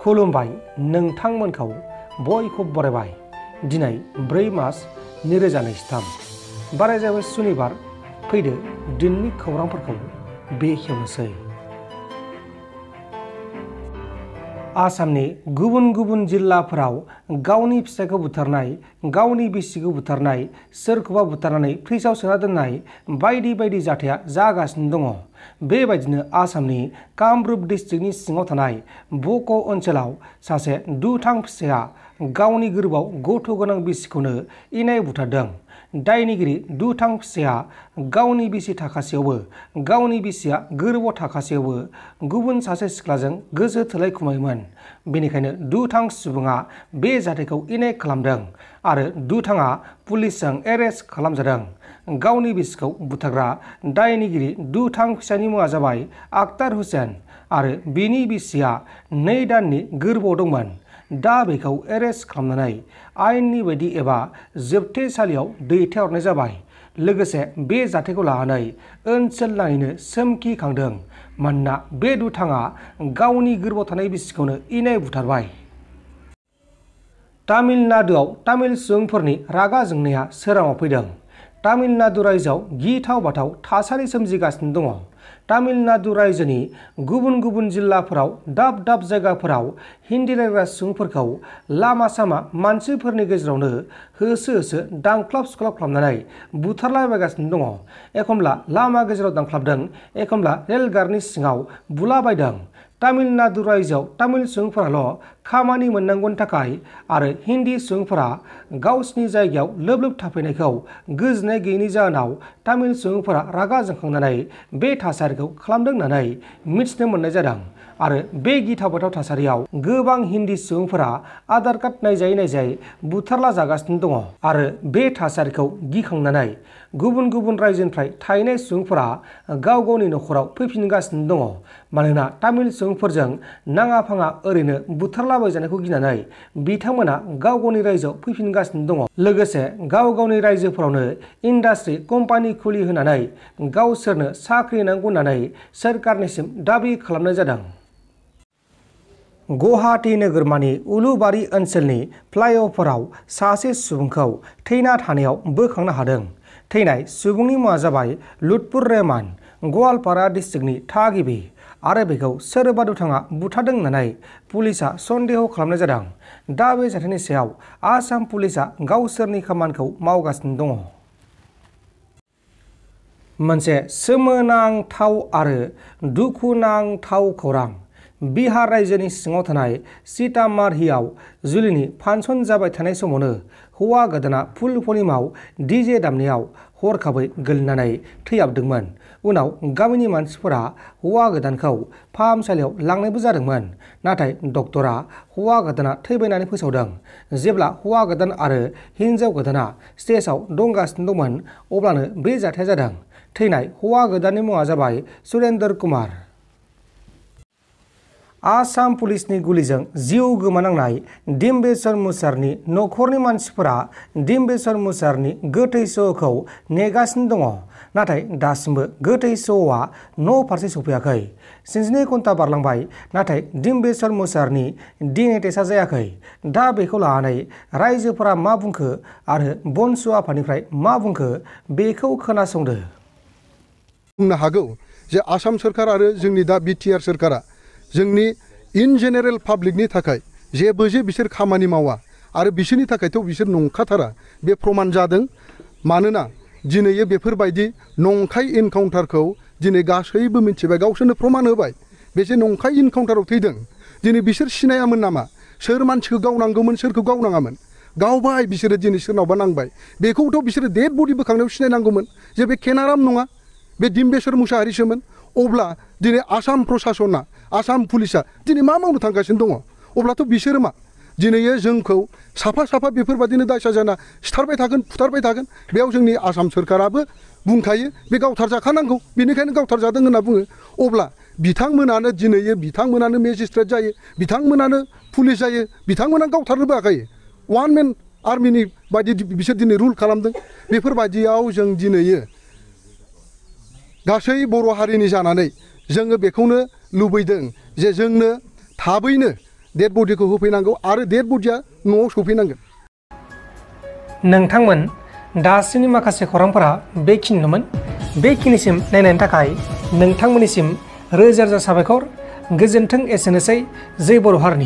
खुलुमबाय नोंथांमोनखौ बयखौ बरायबाय। दिनै 4 मार्च 2023 बाराय जाबाय सुनिबार। फैदो दिननि खौरांफोरखौ बेखेवनोसै। आसामनि गुबुन गुबुन जिल्लाफोराव गावनि फिसायखौ बुथारनाय, गावनि बिसिखौ बुथारनाय, सोरखौबा बुथारनानै फ्रिजआव सोना दोननाय बायदि बायदि जाथाया जागासिनो दङ। बेबायदिनो आसामनि कामरुप डिस्ट्रिक्टनि सिङाव थानाय बक' ओनसोलाव सासे दुथां फिसाया गावनि गोरबोआव गथ' गोनां बिसिखौनो इनाय बुथारदों। दायनिगिरि दुथां फिसाया गावनि बिसि थाखासेयावबो, गावनि बिसिया गोरबोआव थाखासेयावबो गुबुन सासे सिख्लाजों गोसो थोलायखुमायोमोन। बेनिखायनो दुथां सुबुङा बे जाथायखौ इनाय खालामदों आरो दुथाङा पुलिसजों एरेस्ट खालामजादों। गावनि बिसिखौ बुथारग्रा दायनिगिरि दुथां फिसानि मुङा जाबाय आक्तार हुसेन आरो बिनि बिसिया 2 दाननि गोरबोआव दंमोन। दा बेखौ एरेस्ट खालामनानै आयेननि बायदि एबा जोबथेसालियाव दैथायहरनाय जाबाय। लोगोसे बे जाथायखौ लानानै ओनसोल नाङैनो सोमखिखांदों। मानोना बे दुथाङा गावनि गोरबोआव थानाय बिसिखौनो इनाय बुथारबाय। तामिलनाडुआव तामिल सुबुंफोरनि रागा जोंनाया सोराङाव फैदों। तामिलनाडु रायजोआव गिथाव बाथाव थासारि सोमजिगासिनो दङ। तामिलनाडु रायजोनि गुबुन गुबुन जिल्लाफोराव दाब दाब जायगाफोराव हिन्दी रायग्रा सुबुंफोरखौ लामा सामा मानसिफोरनि गेजेरावनो होसो होसो दांख्लाब सुख्लाब खालामनानै बुथारलाबायगासिनो दङ। एखमब्ला लामा गेजेराव दांख्लाबदों, एखमब्ला रेलगारिनि सिङाव बुलाबायदों। तामिलनाडु रायजोआव तामिल सुबुंफोराल' खामानि मोननांगौनि थाखाय आरो हिन्दी सुबुंफोरा गावसिनि जायगायाव लोब लोब थाफैनायखौ गोजोननाय गैयैनि जाहोनाव तामिल सुबुंफोरा रागा जोंखांनानै बे थासारिखौ खालामदों होननानै मिथिनो मोननाय जादों। आरो बे गिथाव बाथाव थासारियाव गोबां हिन्दी सुबुंफोरा आधार कार्ड नायजायै नायजायै बुथारला जागासिनो दङ। आरो बे थासारिखौ गिखांनानै गुबुन गुबुन रायजोनिफ्राय थाहैनाय सुबुंफोरा गाव गावनि न'खराव फैफिनगासिनो दङ। मानोना तामिल सुबुंफोरजों नाङा फाङा ओरैनो बुथारलाबायजानायखौ गिनानै बिथांमोना गाव गावनि रायजोआव फैफिनगासिनो दङ। लोगोसे गाव गावनि रायजोफोरावनो इन्डास्ट्रि कम्पानि खुलि होनानै गावसोरनो साख्रि नांगौ होननानै सोरखारनिसिम दाबि खालामनाय जादों। गुवाहाटी नोगोरमानि उलुबारि ओनसोलनि फ्लाइअभाराव सासे सुबुंखौ थैना थानायाव बोखांनो हादों। थैनाय सुबुंनि मुङा जाबाय लुत्फुर रहमान, गवालपारा डिस्ट्रिक्टनि थागिबि आरो बेखौ सोरबा दुथाङा बुथारदों होननानै पुलिसआ सन्देह खालामनाय जादों। दा बे जाथायनि सायाव आसाम पुलिसआ गावसोरनि खामानिखौ मावगासिनो दङ। मोनसे सोमोनांथाव आरो दुखुनांथाव खौरां। बिहार रायजोनि सिङाव थानाय सीतामारहियाव जुलिनि फांसन जाबाय थानाय समावनो हौवा गोदाना फुल भलिउमाव डीजे दामनायाव हरखाबै गोलैनानै थैहाबदोंमोन। उनाव गामिनि मानसिफोरा हौवा गोदानखौ फाहामसालियाव लांनायबो जादोंमोन। नाथाय डक्टरा हौवा गोदाना थैबाय होननानै फोसावदों। जेब्ला हौवा गोदान आरो हिन्जाव गोदाना स्टेजआव दंगासिनो दंमोन अब्लानो बे जाथाया जादों। थैनाय हौवा गोदाननि मुङा जाबाय सुरेन्द्र कुमार। आसाम पुलिसनि गुलिजों जिउ गोमानांनाय डिम्बेश्वर मुसाहारिनि नखरनि मानसिफोरा डिम्बेश्वर मुसाहारिनि गोथै सह'खौ नेगासिनो दङ। नाथाय दासिमबो गोथै सह'आ न' फारसे सफैयाखै। 72 घन्टा बारलांबाय, नाथाय डिम्बेश्वर मुसाहारिनि DNA टेस्टआ जायाखै। दा बेखौ लानानै रायजोफोरा मा बुंखो आरो बनसु आफादनिफ्राय मा बुंखो बेखौ खोनासंदो। बुंनो हागौ जे आसाम सोरखार आरो जोंनि दा BTR सोरखारा जोंनि इन जेनेरेल पाब्लिकनि थाखाय जेबो जे बिसोर खामानि मावा आरो बिसोरनि थाखायथ' बिसोर नंखाथारा। बे प्रमान जादों। मानोना दिनै बेफोरबायदि नंखाय इनकाउन्टारखौ दिनै गासैबो मिथिबाय, गावसोरनो प्रमान होबाय। बे जे नंखाय इनकाउन्टाराव थैदों, दिनै बिसोर सिनायामोन नामा सोर मानसिखौ गावनांगौमोन सोरखौ गावनाङामोन? गावबाय बिसोरो दिनै सोरनावबा नांबाय। बेखौथ' बिसोरो डेड बडि बोखांनायाव सिनायनांगौमोन जे बे केनाराम नङा, बे डिम्बेश्वर मुसाहारिसोमोन। अब्ला दिनै आसाम प्रसासना, आसाम पुलिसा दिनै मा मावनो थांगासिनो दङ? अब्लाथ' बिसोरो मा दिनै जोंखौ साफा साफा बेफोरबायदिनो दाय साजायना सिथारबाय थागोन, फुथारबाय थागोन। बेयाव जोंनि आसाम सोरखाराबो बुंखायो बे गावथारजाखानांगौ, बेनिखायनो गावथारजादों होनना बुङो। अब्ला बिथांमोनानो दिनै बिथांमोनानो मेजिस्ट्रेट जायो, बिथांमोनानो पुलिस जायो, बिथांमोना गावथारनोबो हाखायो। वान मेन आर्मिनि बायदि बिसोर दिनै रुल खालामदों। बेफोरबायदियाव जों दिनै गासै बर' हारिनि जानानै जोङो बेखौनो लुबैदों जे जोंनो थाबैनो डेड बडिखौ होफैनांगौ आरो डेड बडिया न'आव सफैनांगोन। नोंथांमोन दासिमनि माखासे खौरांफोरा बेखिनिल'मोन। बेखिनिसिम नायनायनि थाखाय नोंथांमोननिसिम रोजा रोजा साबायखर। गोजोन्थों एसेनोसै। जै बर' हारिनि।